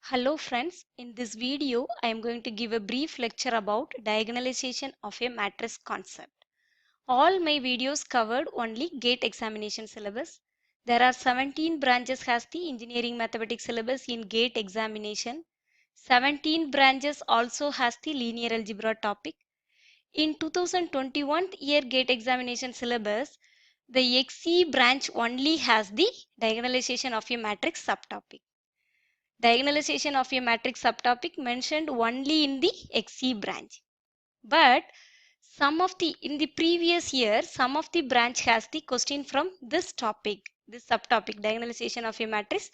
Hello friends, in this video I am going to give a brief lecture about diagonalization of a matrix concept. All my videos covered only GATE examination syllabus. There are 17 branches has the engineering mathematics syllabus in GATE examination. 17 branches also has the linear algebra topic. In 2021 year GATE examination syllabus, the XE branch only has the diagonalization of a matrix subtopic. Diagonalization of a matrix subtopic mentioned only in the XE branch. But in the previous year, some of the branch has the question from this topic, this subtopic, diagonalization of a matrix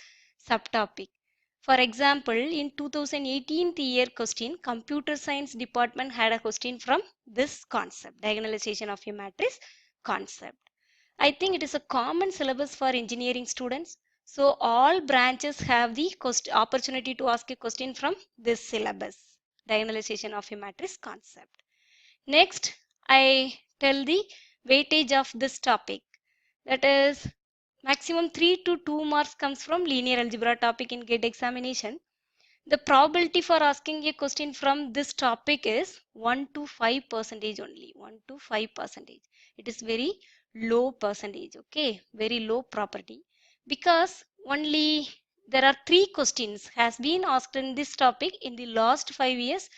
subtopic. For example, in 2018 year question, computer science department had a question from this concept, diagonalization of a matrix concept. I think it is a common syllabus for engineering students. So all branches have the opportunity to ask a question from this syllabus, diagonalization of a matrix concept. Next, I tell the weightage of this topic. That is maximum 3 to 2 marks comes from linear algebra topic in GATE examination. The probability for asking a question from this topic is 1 to 5% only. 1 to 5%. It is very low percentage. Okay, very low property, because only there are 3 questions has been asked in this topic in the last 5 years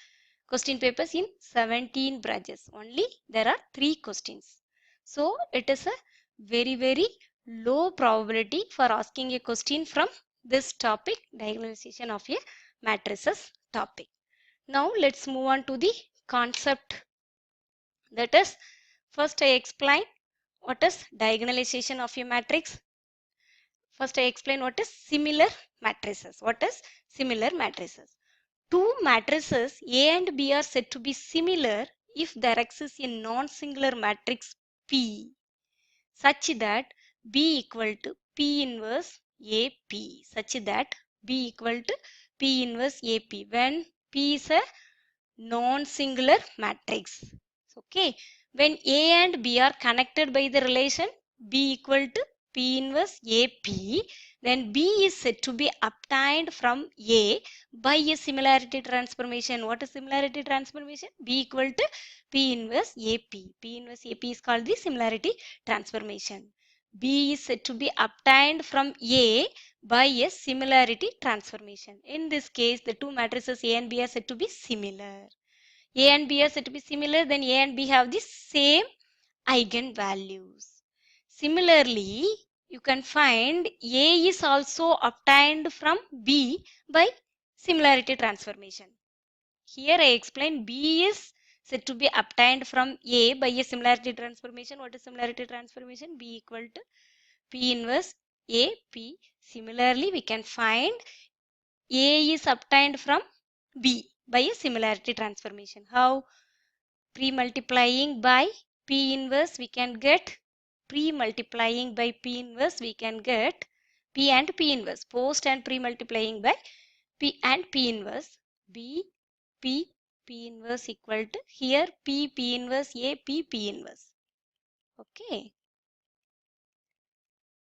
question papers in 17 branches. Only there are 3 questions. So it is a very low probability for asking a question from this topic, diagonalization of a matrices topic. Now let's move on to the concept. That is, first I explain what is diagonalization of a matrix. First I explain what is similar matrices. What is similar matrices? Two matrices A and B are said to be similar if there exists a non-singular matrix P such that B equal to P inverse AP, such that B equal to P inverse AP when P is a non-singular matrix. Okay, when A and B are connected by the relation B equal to P inverse AP, then B is said to be obtained from A by a similarity transformation. What is similarity transformation? B equal to P inverse AP. P inverse AP is called the similarity transformation. B is said to be obtained from A by a similarity transformation. In this case, the two matrices A and B are said to be similar. A and B are said to be similar, then A and B have the same eigenvalues. Similarly, you can find A is also obtained from B by similarity transformation. Here I explain B is said to be obtained from A by a similarity transformation. What is similarity transformation? B equal to P inverse AP. Similarly, we can find A is obtained from B by a similarity transformation. How? Pre-multiplying by P inverse we can get pre-multiplying by P inverse we can get P and P inverse. Post and pre-multiplying by P and P inverse. B P P inverse equal to here P P inverse A P P inverse. Okay.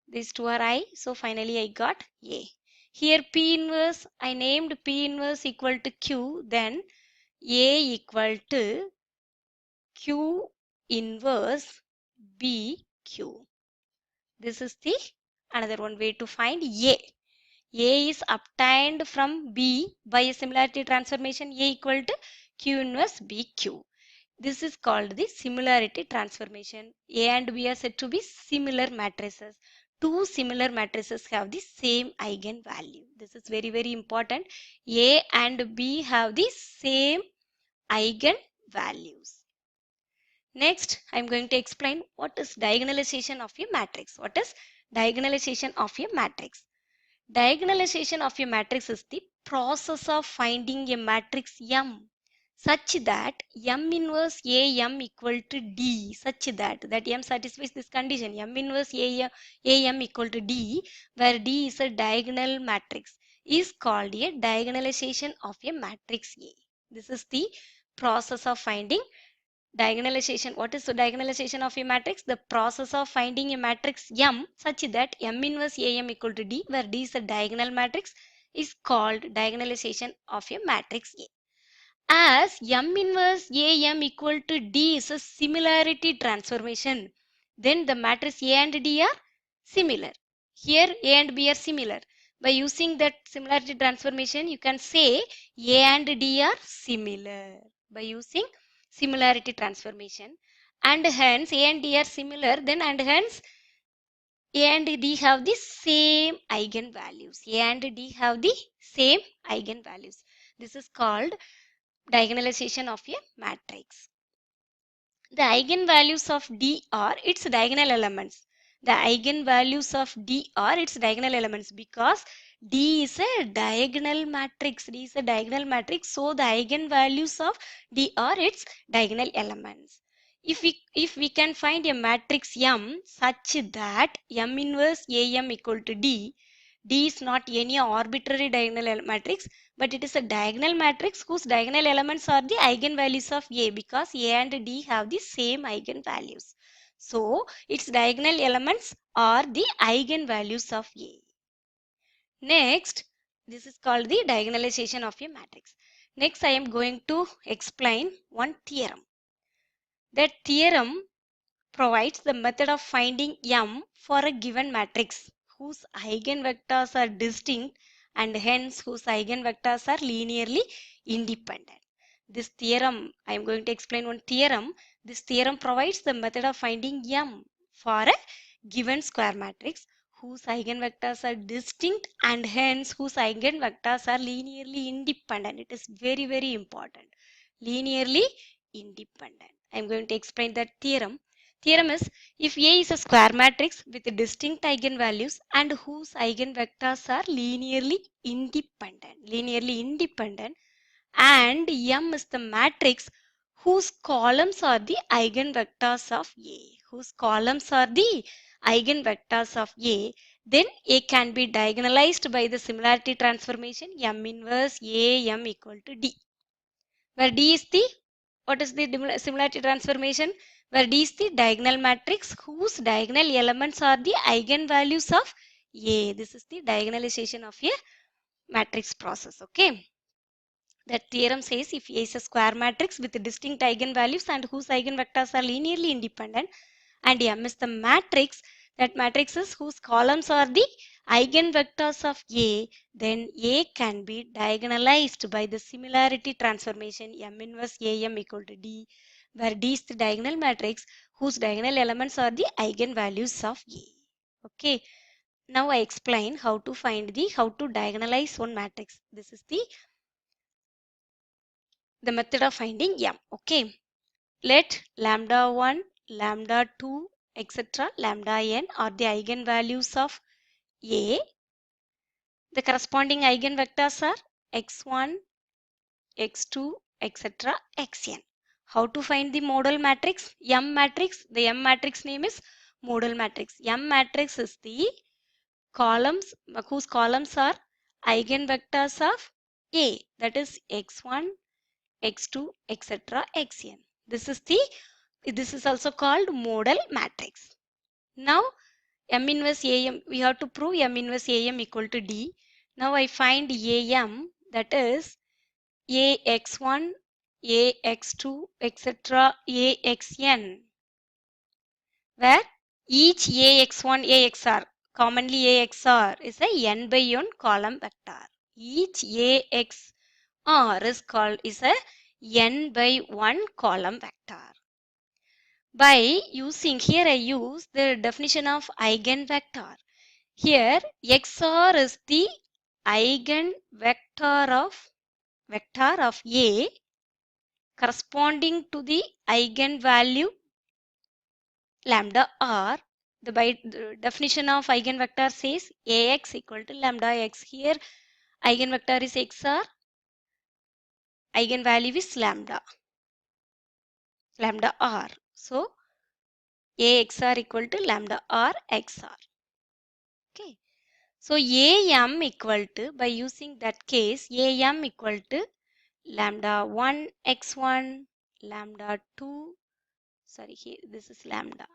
These two are I. So finally I got A. Here P inverse, I named P inverse equal to Q. Then A equal to Q inverse BQ. This is the another one way to find A. A is obtained from B by a similarity transformation. A equal to Q inverse BQ. This is called the similarity transformation. A and B are said to be similar matrices. Two similar matrices have the same eigenvalue. This is very important. A and B have the same eigenvalues. Next, I am going to explain what is diagonalization of a matrix. What is diagonalization of a matrix? Diagonalization of a matrix is the process of finding a matrix M such that M inverse AM equal to D, such that M satisfies this condition. M inverse AM equal to D, where D is a diagonal matrix, is called a diagonalization of a matrix A. This is the process of finding diagonalization. What is the diagonalization of a matrix? The process of finding a matrix M such that M inverse AM equal to D, where D is a diagonal matrix, is called diagonalization of a matrix A. As M inverse AM equal to D is a similarity transformation, then the matrix A and D are similar. Here A and B are similar. By using that similarity transformation, you can say A and D are similar. By using similarity transformation, and hence A and D are similar, then and hence A and D have the same eigenvalues. A and D have the same eigenvalues. This is called diagonalization of a matrix. The eigenvalues of D are its diagonal elements. The eigenvalues of D are its diagonal elements because D is a diagonal matrix. D is a diagonal matrix, so the eigenvalues of D are its diagonal elements. If we can find a matrix M such that M inverse AM equal to D, D is not any arbitrary diagonal matrix, but it is a diagonal matrix whose diagonal elements are the eigenvalues of A because A and D have the same eigenvalues. So, its diagonal elements are the eigenvalues of A. Next, this is called the diagonalization of a matrix. Next, I am going to explain one theorem. That theorem provides the method of finding M for a given matrix whose eigenvectors are distinct and hence whose eigenvectors are linearly independent. This theorem, I am going to explain one theorem. This theorem provides the method of finding M for a given square matrix whose eigenvectors are distinct and hence whose eigenvectors are linearly independent. It is very, very important. Linearly independent. I am going to explain that theorem. Theorem is, if A is a square matrix with distinct eigenvalues and whose eigenvectors are linearly independent, and M is the matrix whose columns are the eigenvectors of A, then A can be diagonalized by the similarity transformation M inverse AM equal to D, where D is the, what is the similarity transformation? Where D is the diagonal matrix whose diagonal elements are the eigenvalues of A. This is the diagonalization of a matrix process. Okay. That theorem says if A is a square matrix with distinct eigenvalues and whose eigenvectors are linearly independent, and M is the matrix, that matrices whose columns are the eigenvectors of A, then A can be diagonalized by the similarity transformation M inverse AM equal to D, where D is the diagonal matrix whose diagonal elements are the eigenvalues of A. Okay. Now I explain how to diagonalize one matrix. This is the method of finding M. Okay. Let lambda 1, lambda 2, etc. lambda n are the eigenvalues of A. The corresponding eigenvectors are x1, x2, etc. xn. How to find the modal matrix? M matrix. The M matrix name is modal matrix. M matrix is the columns whose columns are eigenvectors of A, that is x1, x2, etc. xn. This is also called modal matrix. Now M inverse AM, we have to prove M inverse AM equal to D. Now I find AM, that is AX1, AX2, etc. AXN, where each AX1, AXR, commonly AXR, is a n by 1 column vector. Each AXR is a n by 1 column vector. By using, here I use the definition of eigenvector. Here XR is the eigenvector of A corresponding to the eigenvalue lambda r. The definition of eigenvector says Ax equal to lambda x. Here eigenvector is XR, eigenvalue is lambda r. So AXR equal to lambda r XR. Okay. So AM equal to, by using that case, AM equal to lambda 1 x1, lambda 2, sorry, here this is lambda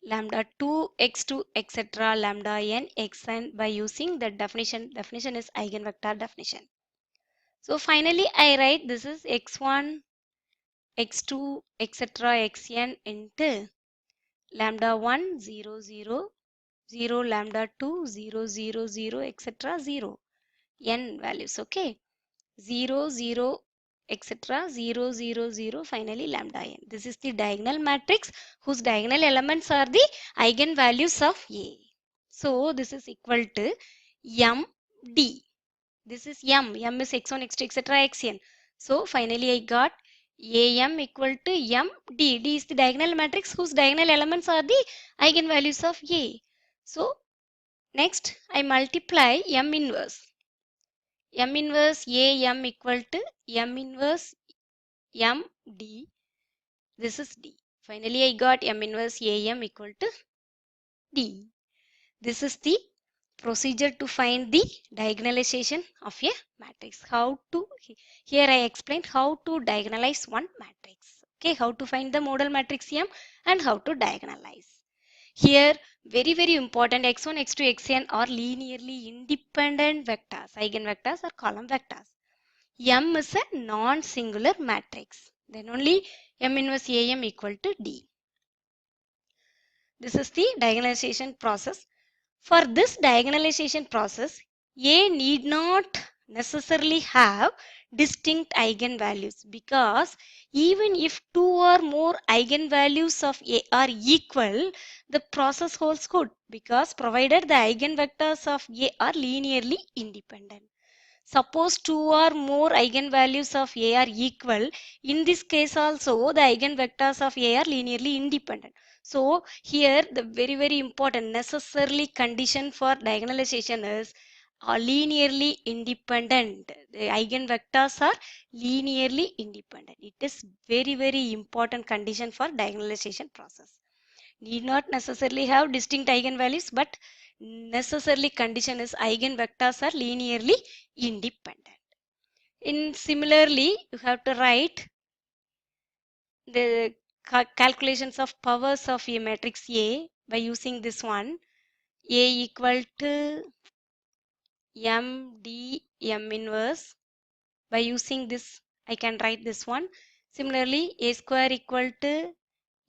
lambda 2 x2 etc. lambda n xn by using the definition. Definition is eigenvector definition. So finally I write this is x1 x2 etc. xn into lambda 1 0 0 0 lambda 2 0 0 0 etc. 0 n values. Okay, 0 0 etc. 0 0 0 finally lambda n. This is the diagonal matrix whose diagonal elements are the eigenvalues of A. So this is equal to md. This is m is x1 x2 etc. xn. So finally I got am equal to md. D is the diagonal matrix whose diagonal elements are the eigenvalues of A. So next I multiply m inverse. M inverse am equal to m inverse md. This is d. Finally I got m inverse am equal to d. This is the procedure to find the diagonalization of a matrix. Here I explained how to diagonalize one matrix. Okay, how to find the modal matrix M and how to diagonalize. Here very important, x1 x2 xn are linearly independent vectors, eigenvectors or column vectors. M is a non-singular matrix, then only M inverse am equal to d. This is the diagonalization process. For this diagonalization process, A need not necessarily have distinct eigenvalues, because even if two or more eigenvalues of A are equal, the process holds good, because provided the eigenvectors of A are linearly independent. Suppose two or more eigenvalues of A are equal, in this case also the eigenvectors of A are linearly independent. So here the very important necessarily condition for diagonalization is linearly independent. The eigenvectors are linearly independent. It is very important condition for diagonalization process. Need not necessarily have distinct eigenvalues, but necessarily condition is eigenvectors are linearly independent. In similarly, you have to write the calculations of powers of a matrix A by using this one. A equal to md m inverse. By using this, I can write this one. Similarly, A square equal to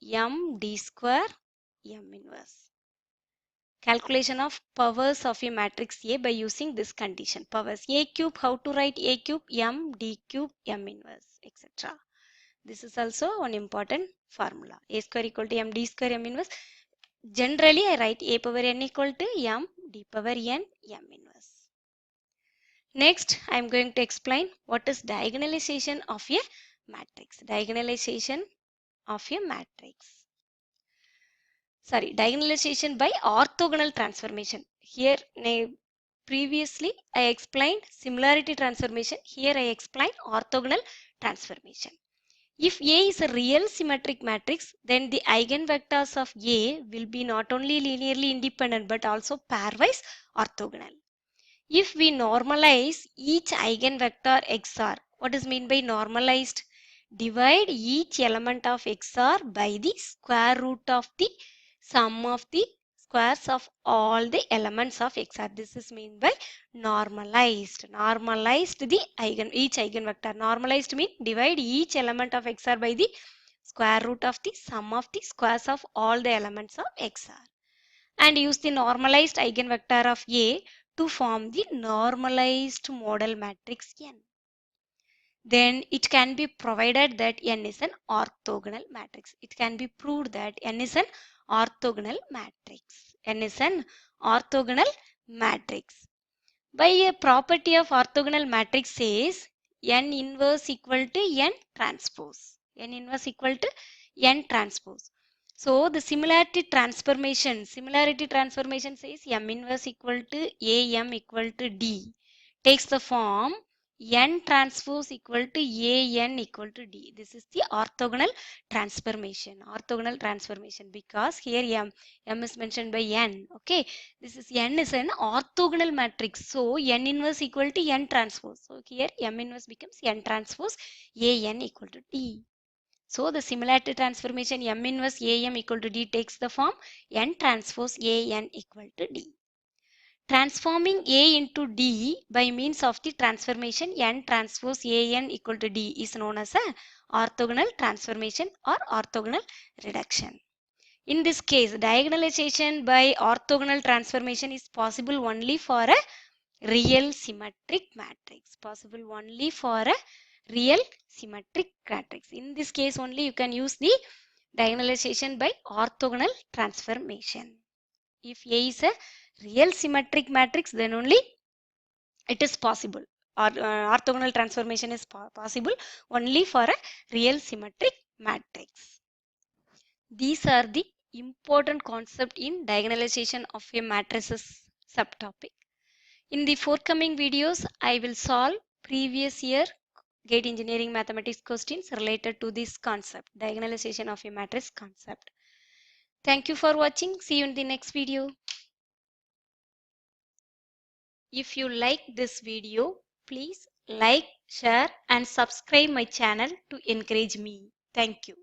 md square m inverse. Calculation of powers of a matrix A by using this condition. Powers A cube, how to write A cube, m d cube m inverse, etc. This is also one important formula. A square equal to m d square m inverse. Generally, I write A power n equal to m d power n m inverse. Next, I am going to explain what is diagonalization of a matrix. Diagonalization of a matrix. Diagonalization by orthogonal transformation. Here, previously I explained similarity transformation. Here I explain orthogonal transformation. If A is a real symmetric matrix, then the eigenvectors of A will be not only linearly independent but also pairwise orthogonal. If we normalize each eigenvector XR, what is meant by normalized? Divide each element of XR by the square root of the sum of the squares of all the elements of XR. This is meant by normalized. Normalized the each eigenvector. Normalized means divide each element of XR by the square root of the sum of the squares of all the elements of XR. And use the normalized eigenvector of A to form the normalized model matrix N. Then it can be provided that N is an orthogonal matrix. It can be proved that N is an orthogonal matrix. N is an orthogonal matrix. By a property of orthogonal matrix says N inverse equal to N transpose. N inverse equal to N transpose. So the similarity transformation says M inverse equal to AM equal to D takes the form N transpose equal to AN equal to D. This is the orthogonal transformation. Orthogonal transformation, because here M is mentioned by N. Okay, this is N is an orthogonal matrix. So N inverse equal to N transpose. So here M inverse becomes N transpose AN equal to D. So the similarity transformation M inverse AM equal to D takes the form N transpose AN equal to D. Transforming A into D by means of the transformation N transpose AN equal to D is known as a orthogonal transformation or orthogonal reduction. In this case, diagonalization by orthogonal transformation is possible only for a real symmetric matrix. Possible only for a real symmetric matrix. In this case only you can use the diagonalization by orthogonal transformation. If A is a real symmetric matrix, then only it is possible, or orthogonal transformation is possible only for a real symmetric matrix. These are the important concept in diagonalization of a matrices subtopic. In the forthcoming videos, I will solve previous year GATE engineering mathematics questions related to this concept, diagonalization of a matrix concept. Thank you for watching. See you in the next video. If you like this video, please like, share and subscribe my channel to encourage me. Thank you.